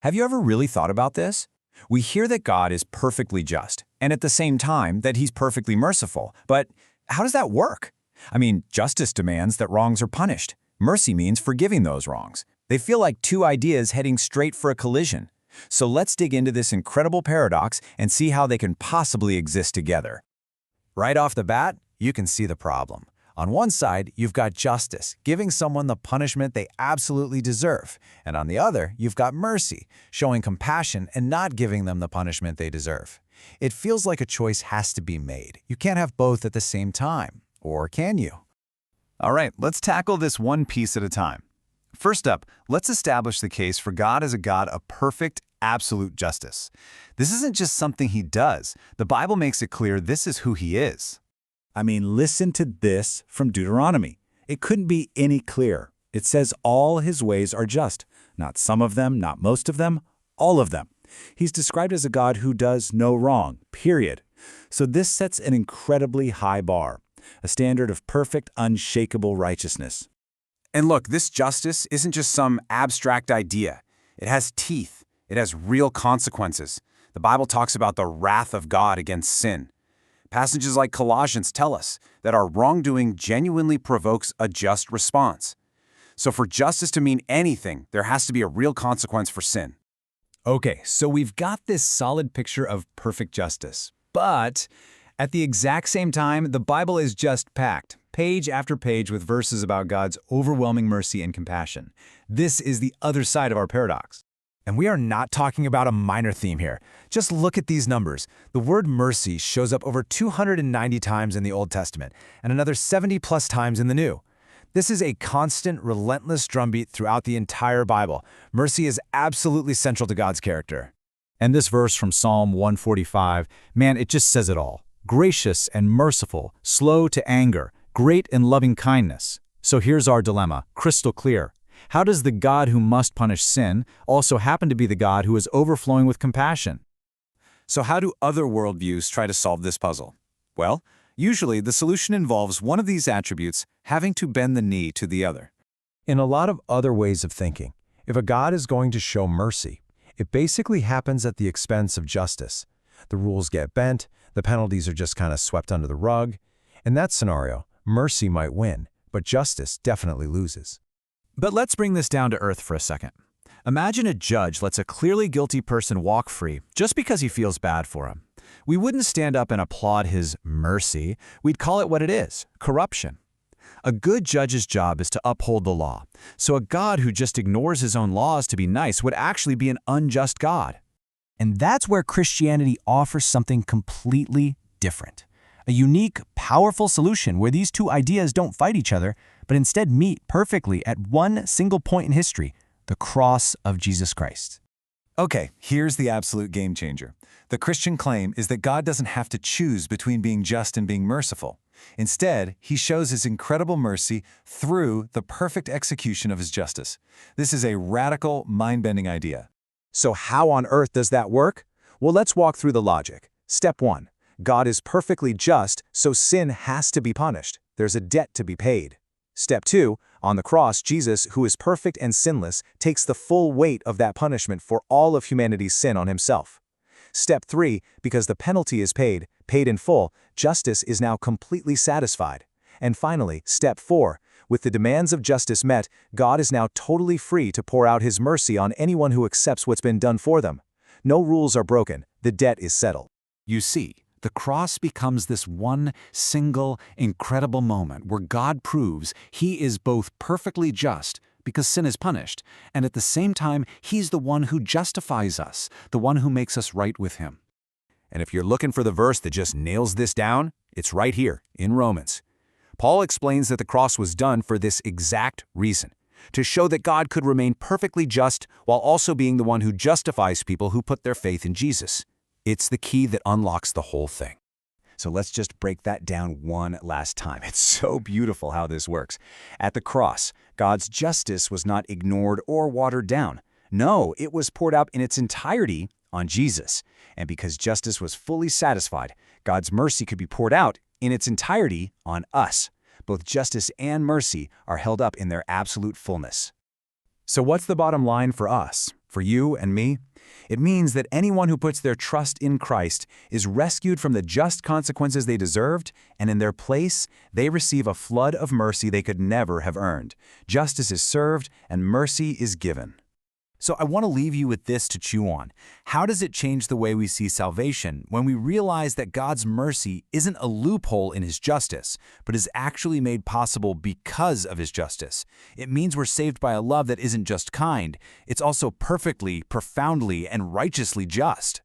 Have you ever really thought about this? We hear that God is perfectly just, and at the same time that he's perfectly merciful. But how does that work? I mean, justice demands that wrongs are punished. Mercy means forgiving those wrongs. They feel like two ideas heading straight for a collision. So let's dig into this incredible paradox and see how they can possibly exist together. Right off the bat, you can see the problem. On one side, you've got justice, giving someone the punishment they absolutely deserve. And on the other, you've got mercy, showing compassion and not giving them the punishment they deserve. It feels like a choice has to be made. You can't have both at the same time. Or can you? All right, let's tackle this one piece at a time. First up, let's establish the case for God as a God of perfect, absolute justice. This isn't just something he does. The Bible makes it clear this is who he is. I mean, listen to this from Deuteronomy. It couldn't be any clearer. It says all his ways are just. Not some of them, not most of them, all of them. He's described as a God who does no wrong, period. So this sets an incredibly high bar, a standard of perfect, unshakable righteousness. And look, this justice isn't just some abstract idea. It has teeth. It has real consequences. The Bible talks about the wrath of God against sin. Passages like Colossians tell us that our wrongdoing genuinely provokes a just response. So for justice to mean anything, there has to be a real consequence for sin. Okay, so we've got this solid picture of perfect justice. But at the exact same time, the Bible is just packed, page after page, with verses about God's overwhelming mercy and compassion. This is the other side of our paradox. And we are not talking about a minor theme here. Just look at these numbers. The word mercy shows up over 290 times in the Old Testament and another 70+ times in the New. This is a constant, relentless drumbeat throughout the entire Bible. Mercy is absolutely central to God's character. And this verse from Psalm 145, man, it just says it all. Gracious and merciful, slow to anger, great in loving kindness. So here's our dilemma, crystal clear. How does the God who must punish sin also happen to be the God who is overflowing with compassion? So how do other worldviews try to solve this puzzle? Well, usually the solution involves one of these attributes having to bend the knee to the other. In a lot of other ways of thinking, if a God is going to show mercy, it basically happens at the expense of justice. The rules get bent, the penalties are just kind of swept under the rug. In that scenario, mercy might win, but justice definitely loses. But let's bring this down to earth for a second. Imagine a judge lets a clearly guilty person walk free just because he feels bad for him. We wouldn't stand up and applaud his mercy. We'd call it what it is, corruption. A good judge's job is to uphold the law. So a God who just ignores his own laws to be nice would actually be an unjust God. And that's where Christianity offers something completely different. A unique, powerful solution where these two ideas don't fight each other, but instead meet perfectly at one single point in history, the cross of Jesus Christ. Okay, here's the absolute game changer. The Christian claim is that God doesn't have to choose between being just and being merciful. Instead, he shows his incredible mercy through the perfect execution of his justice. This is a radical, mind-bending idea. So how on earth does that work? Well, let's walk through the logic. Step 1. God is perfectly just, so sin has to be punished. There's a debt to be paid. Step 2. On the cross, Jesus, who is perfect and sinless, takes the full weight of that punishment for all of humanity's sin on himself. Step 3. Because the penalty is paid in full, justice is now completely satisfied. And finally, Step 4. With the demands of justice met, God is now totally free to pour out his mercy on anyone who accepts what's been done for them. No rules are broken. The debt is settled. You see, the cross becomes this one single, incredible moment where God proves he is both perfectly just because sin is punished, and at the same time, he's the one who justifies us, the one who makes us right with him. And if you're looking for the verse that just nails this down, it's right here in Romans. Paul explains that the cross was done for this exact reason, to show that God could remain perfectly just while also being the one who justifies people who put their faith in Jesus. It's the key that unlocks the whole thing. So let's just break that down one last time. It's so beautiful how this works. At the cross, God's justice was not ignored or watered down. No, it was poured out in its entirety on Jesus. And because justice was fully satisfied, God's mercy could be poured out in its entirety on us. Both justice and mercy are held up in their absolute fullness. So what's the bottom line for us? For you and me, it means that anyone who puts their trust in Christ is rescued from the just consequences they deserved, and in their place, they receive a flood of mercy they could never have earned. Justice is served, and mercy is given. So I want to leave you with this to chew on. How does it change the way we see salvation when we realize that God's mercy isn't a loophole in His justice, but is actually made possible because of His justice? It means we're saved by a love that isn't just kind, it's also perfectly, profoundly, and righteously just.